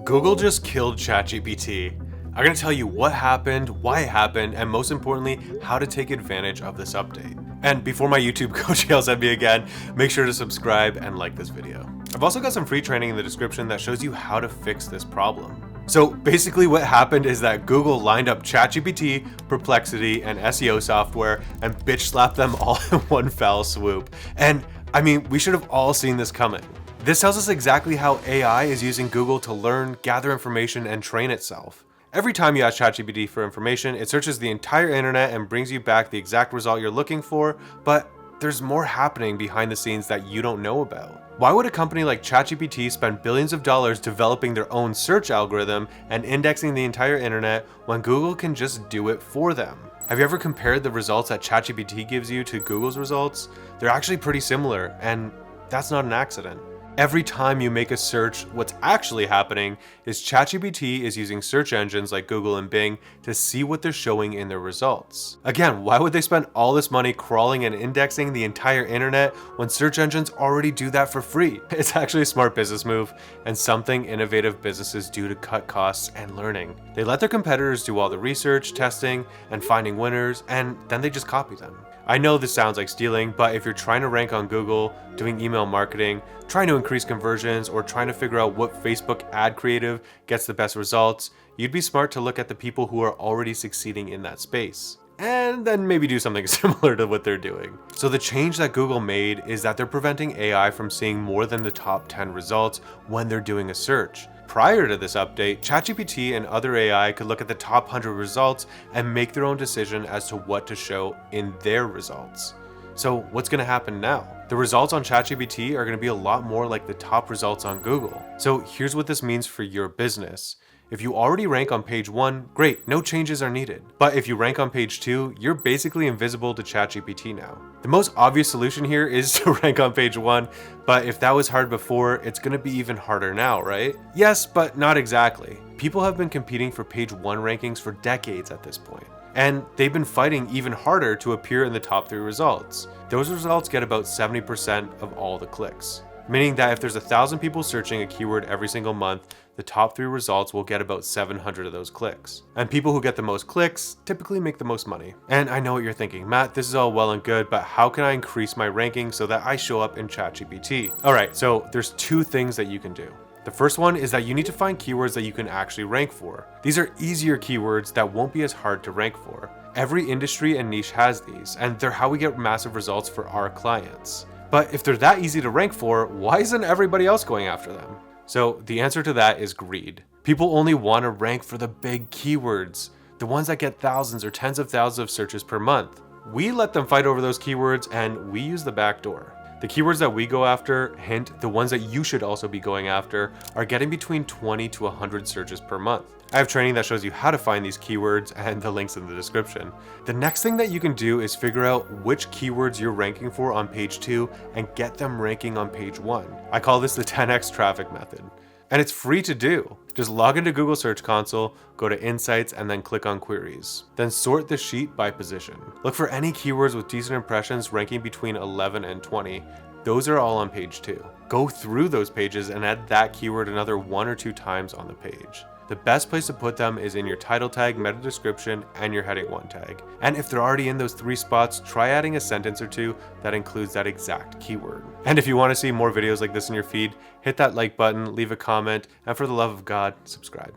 Google just killed ChatGPT. I'm going to tell you what happened, why it happened, and most importantly, how to take advantage of this update. And before my YouTube coach yells at me again, make sure to subscribe and like this video. I've also got some free training in the description that shows you how to fix this problem. So basically what happened is that Google lined up ChatGPT, Perplexity, and SEO software and bitch slapped them all in one foul swoop. And I mean, we should have all seen this coming. This tells us exactly how AI is using Google to learn, gather information, and train itself. Every time you ask ChatGPT for information, it searches the entire internet and brings you back the exact result you're looking for, but there's more happening behind the scenes that you don't know about. Why would a company like ChatGPT spend billions of dollars developing their own search algorithm and indexing the entire internet when Google can just do it for them? Have you ever compared the results that ChatGPT gives you to Google's results? They're actually pretty similar, and that's not an accident. Every time you make a search, what's actually happening is ChatGPT is using search engines like Google and Bing to see what they're showing in their results. Again, why would they spend all this money crawling and indexing the entire internet when search engines already do that for free? It's actually a smart business move and something innovative businesses do to cut costs and learning. They let their competitors do all the research, testing, and finding winners, and then they just copy them. I know this sounds like stealing, but if you're trying to rank on Google, doing email marketing, trying to increase conversions, or trying to figure out what Facebook ad creative gets the best results, you'd be smart to look at the people who are already succeeding in that space. And then maybe do something similar to what they're doing. So the change that Google made is that they're preventing AI from seeing more than the top 10 results when they're doing a search. Prior to this update, ChatGPT and other AI could look at the top 100 results and make their own decision as to what to show in their results. So what's going to happen now? The results on ChatGPT are going to be a lot more like the top results on Google. So here's what this means for your business. If you already rank on page 1, great, no changes are needed. But if you rank on page 2, you're basically invisible to ChatGPT now. The most obvious solution here is to rank on page 1, but if that was hard before, it's gonna be even harder now, right? Yes, but not exactly. People have been competing for page 1 rankings for decades at this point. And they've been fighting even harder to appear in the top 3 results. Those results get about 70% of all the clicks. Meaning that if there's 1,000 people searching a keyword every single month, the top 3 results will get about 700 of those clicks. And people who get the most clicks typically make the most money. And I know what you're thinking, Matt, this is all well and good, but how can I increase my ranking so that I show up in ChatGPT? Alright, so there's 2 things that you can do. The first one is that you need to find keywords that you can actually rank for. These are easier keywords that won't be as hard to rank for. Every industry and niche has these, and they're how we get massive results for our clients. But if they're that easy to rank for, why isn't everybody else going after them? So the answer to that is greed. People only want to rank for the big keywords, the ones that get thousands or tens of thousands of searches per month. We let them fight over those keywords and we use the back door. The keywords that we go after, hint, the ones that you should also be going after, are getting between 20 to 100 searches per month. I have training that shows you how to find these keywords and the links in the description. The next thing that you can do is figure out which keywords you're ranking for on page 2 and get them ranking on page 1. I call this the 10x traffic method. And it's free to do. Just log into Google Search Console, go to Insights, and then click on Queries. Then sort the sheet by position. Look for any keywords with decent impressions ranking between 11 and 20. Those are all on page 2. Go through those pages and add that keyword another 1 or 2 times on the page. The best place to put them is in your title tag, meta description, and your heading 1 tag. And if they're already in those 3 spots, try adding a sentence or 2 that includes that exact keyword. And if you want to see more videos like this in your feed, hit that like button, leave a comment, and for the love of God, subscribe.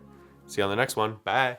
See you on the next one. Bye.